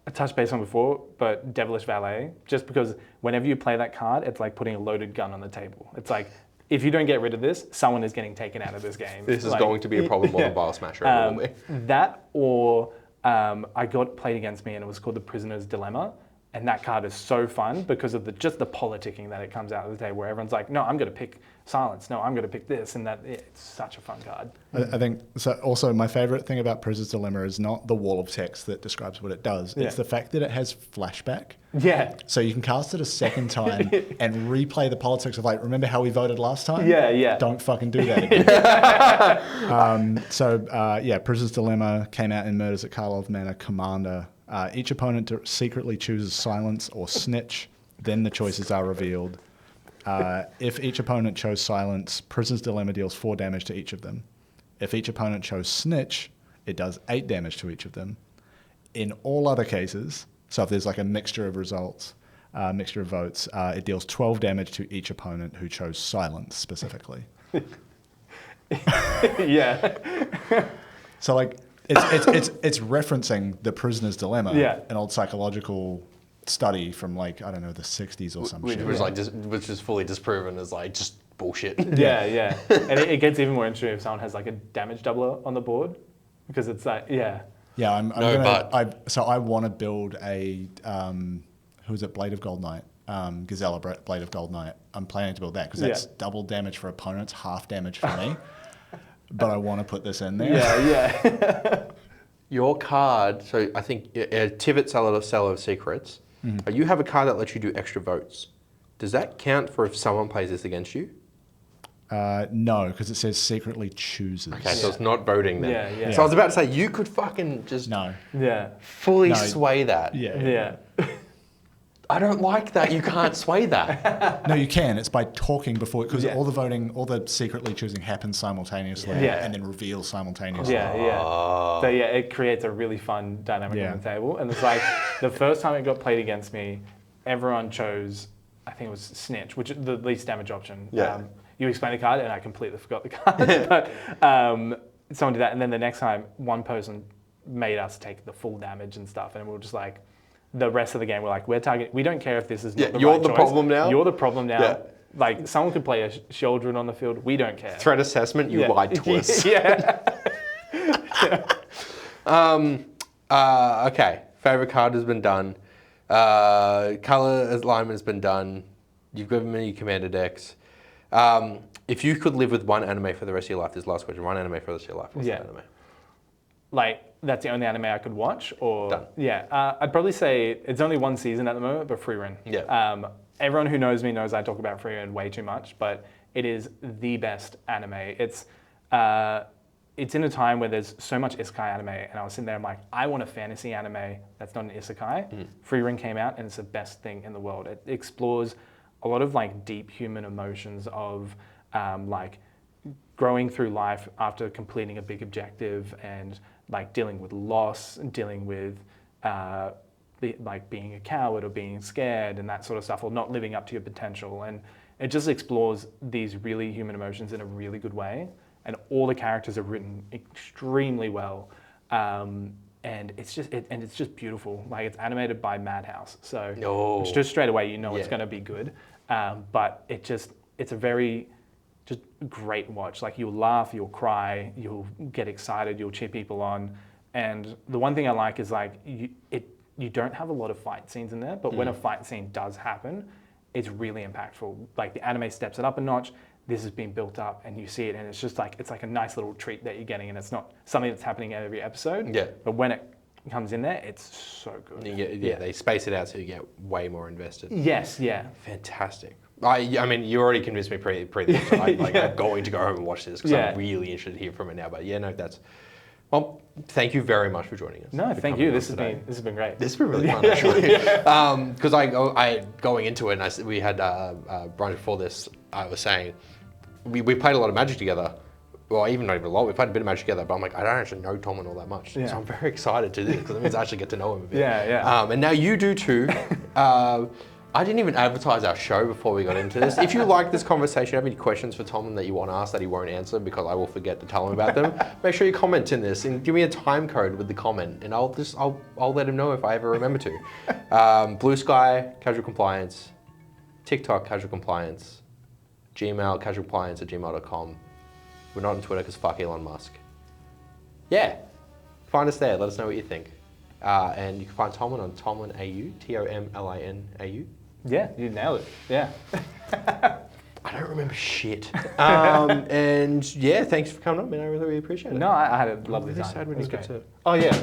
S2: I touched base on before, but Devilish Valet, just because whenever you play that card, it's like putting a loaded gun on the table. It's like, if you don't get rid of this, someone is getting taken out of this game.
S1: This is
S2: like,
S1: going to be a problem more than Vile Smasher ever will be.
S2: That or I got played against me and it was called the Prisoner's Dilemma. And that card is so fun because of just the politicking that it comes out of the table, where everyone's like, no, I'm going to pick silence. No, I'm going to pick this. And that it's such a fun card.
S3: I think so. Also, my favorite thing about Prisoner's Dilemma is not the wall of text that describes what it does.
S2: Yeah.
S3: It's the fact that it has flashback.
S2: Yeah.
S3: So you can cast it a second time and replay the politics of like, remember how we voted last time?
S2: Yeah, yeah.
S3: Don't fucking do that again. Prisoner's Dilemma came out in Murders at Karlov Manor Commander. Each opponent secretly chooses silence or snitch. Then the choices are revealed. If each opponent chose silence, Prisoner's Dilemma deals 4 damage to each of them. If each opponent chose snitch, it does 8 damage to each of them. In all other cases, so if there's like a mixture of results, mixture of votes, it deals 12 damage to each opponent who chose silence specifically.
S2: Yeah.
S3: So like it's referencing the Prisoner's Dilemma,
S2: Yeah.
S3: an old psychological study from like, I don't know, the 60s or some
S1: Which
S3: shit.
S1: was like which is fully disproven as like just bullshit.
S2: Yeah. And it gets even more interesting if someone has like a damage doubler on the board, because it's like, yeah.
S3: Yeah, I'm
S1: No,
S3: gonna. I want to build a who's it? Blade of Gold Knight, Gazella Blade of Gold Knight. I'm planning to build that because that's double damage for opponents, half damage for me. But I want to put this in there.
S2: Yeah.
S1: Your card, so I think Tivit Seller of Secrets, you have a card that lets you do extra votes. Does that count for if someone plays this against you?
S3: No, because it says secretly chooses.
S1: Okay, so it's not voting then.
S2: Yeah.
S1: So I was about to say, you could fucking just
S2: Yeah.
S1: fully
S3: No.
S1: sway that.
S2: Yeah.
S1: I don't like that. You can't sway that.
S3: No, you can. It's by talking before, because
S2: Yeah.
S3: all the voting, all the secretly choosing happens simultaneously
S2: Yeah.
S3: and then reveals simultaneously.
S2: Yeah. So yeah, it creates a really fun dynamic
S3: Yeah.
S2: on the table. And it's like the first time it got played against me, everyone chose, I think it was Snitch, which is the least damage option.
S1: Yeah.
S2: You explained the card and I completely forgot the card. But someone did that, and then the next time one person made us take the full damage and stuff, and we were just like, the rest of the game we're like, we don't care if this is not the
S1: you're
S2: right
S1: the
S2: choice.
S1: problem now?
S2: You're the problem now.
S1: Yeah.
S2: Like someone could play a Sheldron on the field. We don't care.
S1: Threat assessment, you lied to us.
S2: Yeah.
S1: Okay, favorite card has been done. Color alignment has been done. You've given me commander decks. If you could live with one anime for the rest of your life, this is the last question. One anime for the rest of your life. What's that anime?
S2: Like, that's the only anime I could watch? Or
S1: Done.
S2: Yeah. I'd probably say it's only one season at the moment, but Frieren.
S1: Yeah.
S2: Everyone who knows me knows I talk about Frieren way too much, but it is the best anime. It's in a time where there's so much isekai anime, and I was sitting there, I'm like, I want a fantasy anime that's not an isekai. Frieren came out, and it's the best thing in the world. It explores a lot of like deep human emotions of like growing through life after completing a big objective, and like dealing with loss, and dealing with like being a coward or being scared and that sort of stuff, or not living up to your potential. And it just explores these really human emotions in a really good way. And all the characters are written extremely well. And it's just beautiful. Like, it's animated by Madhouse. So it's just straight away, you know it's going to be good. But it's a very just great watch. Like, you'll laugh, you'll cry, you'll get excited, you'll cheer people on. And the one thing I like is like, you don't have a lot of fight scenes in there, but when a fight scene does happen, it's really impactful. Like, the anime steps it up a notch. This has been built up, and you see it, and it's just like, it's like a nice little treat that you're getting, and it's not something that's happening every episode.
S1: Yeah.
S2: But when it comes in there, it's so good.
S1: They space it out so you get way more invested.
S2: Yes, yeah.
S1: Fantastic. I mean, you already convinced me pre this. I'm going to go home and watch this because I'm really interested to hear from it now. But yeah, no, well, thank you very much for joining us.
S2: No, thank you. This has been great.
S1: This has been really fun, actually. Because I going into it, and we had Brian before this. I was saying we played a lot of Magic together. Well, even not even a lot. We played a bit of Magic together, but I'm like, I don't actually know Tomlin all that much.
S2: Yeah.
S1: So I'm very excited to do this because it means I actually get to know him a bit.
S2: Yeah.
S1: And now you do too. I didn't even advertise our show before we got into this. If you like this conversation, have any questions for Tomlin that you want to ask that he won't answer because I will forget to tell him about them, make sure you comment in this and give me a time code with the comment, and I'll let him know if I ever remember to. Blue Sky, Casual Compliance, TikTok, Casual Compliance, Gmail, casualcompliance@gmail.com. We're not on Twitter because fuck Elon Musk. Yeah, find us there. Let us know what you think. And you can find Tomlin on Tomlin AU, Tomlin AU.
S2: Yeah, you nailed it. Yeah.
S1: I don't remember shit. And yeah, thanks for coming on, man. I really appreciate it.
S2: No, I had a lovely
S1: Really
S2: time.
S1: sad when
S2: It was
S1: you get
S2: great.
S1: to.
S2: Oh, yeah.